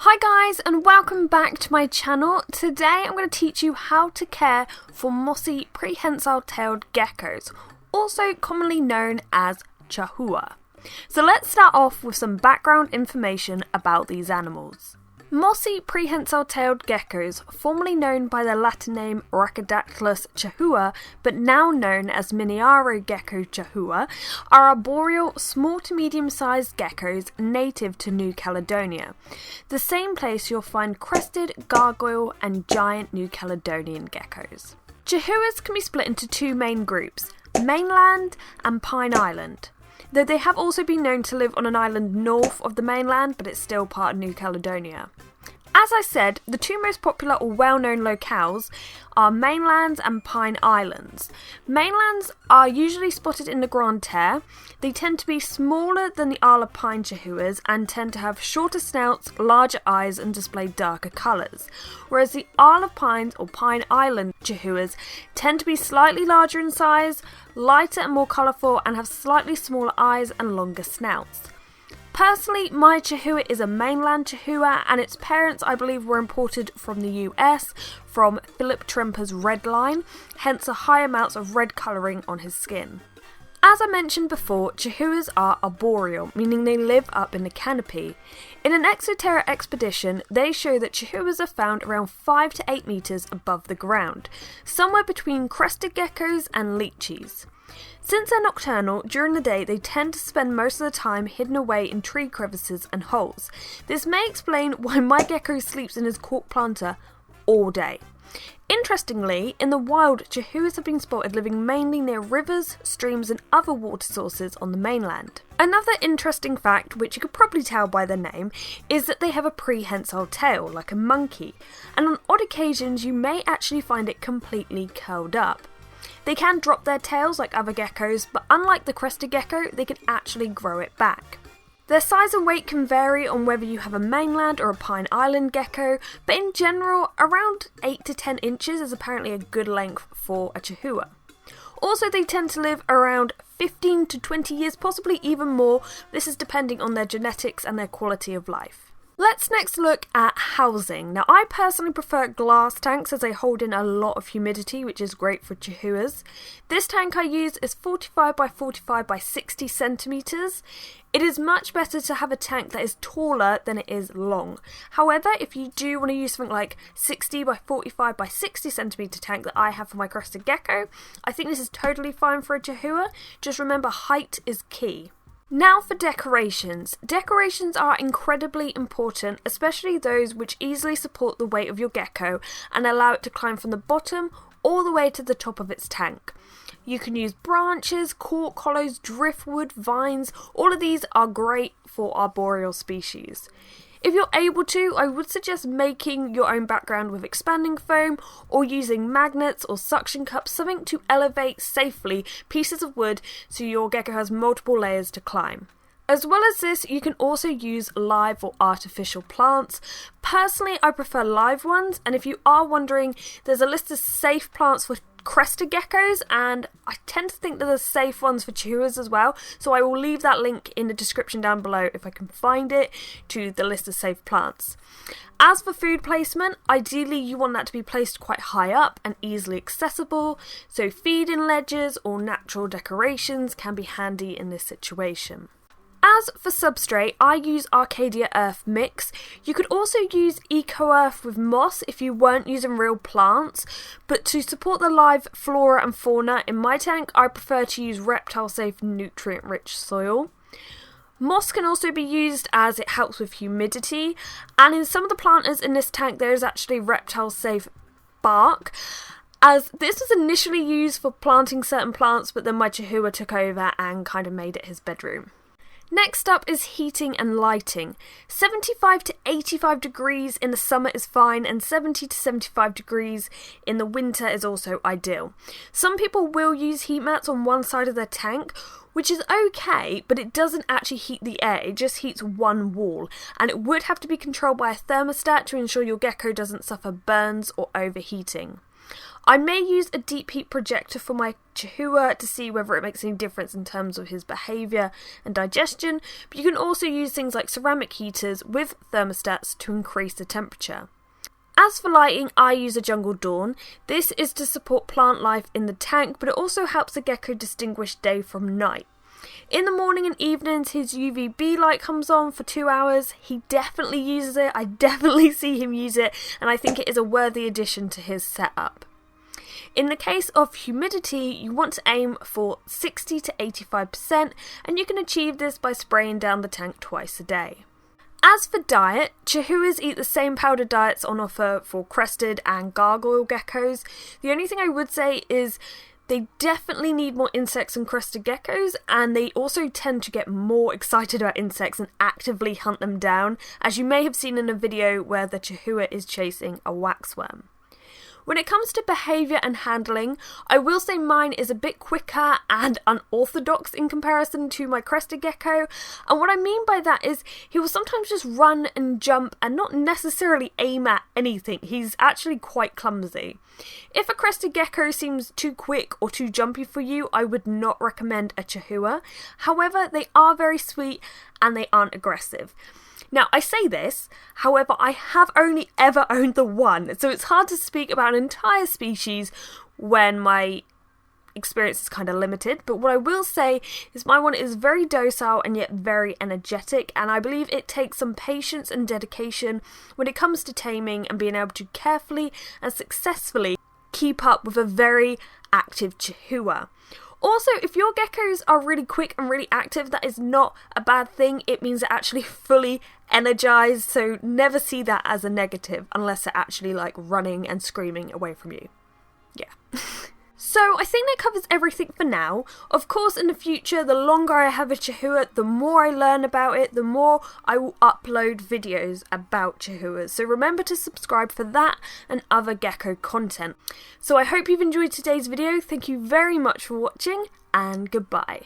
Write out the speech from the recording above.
Hi guys, and welcome back to my channel. Today I'm going to teach you how to care for Mossy Prehensile-Tailed Geckos, also commonly known as Chahoua. So let's start off with some background information about these animals. Mossy Prehensile-Tailed Geckos, formerly known by their Latin name Rhacodactylus chahoua, but now known as Miniaro gecko chahoua, are arboreal, small to medium-sized geckos native to New Caledonia, the same place you'll find crested, gargoyle, and giant New Caledonian geckos. Chahuas can be split into two main groups, mainland and Pine Island, though they have also been known to live on an island north of the mainland, but it's still part of New Caledonia. As I said, the two most popular or well-known locales are mainlands and Pine Islands. Mainlands are usually spotted in the Grande Terre. They tend to be smaller than the Isle of Pine Chahuas and tend to have shorter snouts, larger eyes and display darker colours, whereas the Isle of Pines or Pine Island Chahuas tend to be slightly larger in size, lighter and more colourful, and have slightly smaller eyes and longer snouts. Personally, my Chahoua is a mainland Chahoua, and its parents I believe were imported from the US from Philip Tremper's red line, hence a high amounts of red colouring on his skin. As I mentioned before, Chahuas are arboreal, meaning they live up in the canopy. In an exoterra expedition, they show that Chahuas are found around 5 to 8 metres above the ground, somewhere between crested geckos and leeches. Since they're nocturnal, during the day they tend to spend most of the time hidden away in tree crevices and holes. This may explain why my gecko sleeps in his cork planter all day. Interestingly, in the wild, Chahuas have been spotted living mainly near rivers, streams and other water sources on the mainland. Another interesting fact, which you could probably tell by their name, is that they have a prehensile tail, like a monkey, and on odd occasions you may actually find it completely curled up. They can drop their tails like other geckos, but unlike the crested gecko, they can actually grow it back. Their size and weight can vary on whether you have a mainland or a Pine Island gecko, but in general, around 8 to 10 inches is apparently a good length for a Chahoua. Also, they tend to live around 15 to 20 years, possibly even more. This is depending on their genetics and their quality of life. Let's next look at housing. Now, I personally prefer glass tanks as they hold in a lot of humidity, which is great for Chahuas. This tank I use is 45 by 45 by 60 centimeters. It is much better to have a tank that is taller than it is long. However, if you do want to use something like 60 by 45 by 60 centimeter tank that I have for my crested gecko, I think this is totally fine for a Chahoua. Just remember, height is key. Now for decorations. Decorations are incredibly important, especially those which easily support the weight of your gecko and allow it to climb from the bottom all the way to the top of its tank. You can use branches, cork hollows, driftwood, vines. All of these are great for arboreal species. If you're able to, I would suggest making your own background with expanding foam or using magnets or suction cups, something to elevate safely pieces of wood so your gecko has multiple layers to climb. As well as this, you can also use live or artificial plants. Personally, I prefer live ones, and if you are wondering, there's a list of safe plants for crested geckos, and I tend to think that there's safe ones for Chahuas as well, so I will leave that link in the description down below if I can find it, to the list of safe plants. As for food placement, ideally you want that to be placed quite high up and easily accessible, so feed-in ledges or natural decorations can be handy in this situation. As for substrate, I use Arcadia Earth Mix. You could also use Eco Earth with moss if you weren't using real plants, but to support the live flora and fauna in my tank, I prefer to use reptile-safe, nutrient-rich soil. Moss can also be used as it helps with humidity, and in some of the planters in this tank there is actually reptile-safe bark, as this was initially used for planting certain plants, but then my Chahoua took over and kind of made it his bedroom. Next up is heating and lighting. 75 to 85 degrees in the summer is fine, and 70 to 75 degrees in the winter is also ideal. Some people will use heat mats on one side of their tank, which is okay, but it doesn't actually heat the air, it just heats one wall, and it would have to be controlled by a thermostat to ensure your gecko doesn't suffer burns or overheating. I may use a deep heat projector for my Chahoua to see whether it makes any difference in terms of his behaviour and digestion, but you can also use things like ceramic heaters with thermostats to increase the temperature. As for lighting, I use a jungle dawn. This is to support plant life in the tank, but it also helps the gecko distinguish day from night. In the morning and evenings, his UVB light comes on for 2 hours. He definitely uses it. I definitely see him use it, and I think it is a worthy addition to his setup. In the case of humidity, you want to aim for 60 to 85%, and you can achieve this by spraying down the tank twice a day. As for diet, Chahuas eat the same powder diets on offer for crested and gargoyle geckos. The only thing I would say is they definitely need more insects than crested geckos, and they also tend to get more excited about insects and actively hunt them down, as you may have seen in a video where the Chahoua is chasing a waxworm. When it comes to behaviour and handling, I will say mine is a bit quicker and unorthodox in comparison to my crested gecko, and what I mean by that is he will sometimes just run and jump and not necessarily aim at anything. He's actually quite clumsy. If a crested gecko seems too quick or too jumpy for you, I would not recommend a Chahoua. However, they are very sweet and they aren't aggressive. Now, I say this, however, I have only ever owned the one, so it's hard to speak about an entire species when my experience is kind of limited, but what I will say is my one is very docile and yet very energetic, and I believe it takes some patience and dedication when it comes to taming and being able to carefully and successfully keep up with a very active Chahoua. Also, if your geckos are really quick and really active, that is not a bad thing. It means they're actually fully energized, so never see that as a negative unless they're actually like running and screaming away from you. Yeah. So I think that covers everything for now. Of course, in the future, the longer I have a Chahoua, the more I learn about it, the more I will upload videos about Chahuas. So remember to subscribe for that and other gecko content. So I hope you've enjoyed today's video. Thank you very much for watching, and goodbye.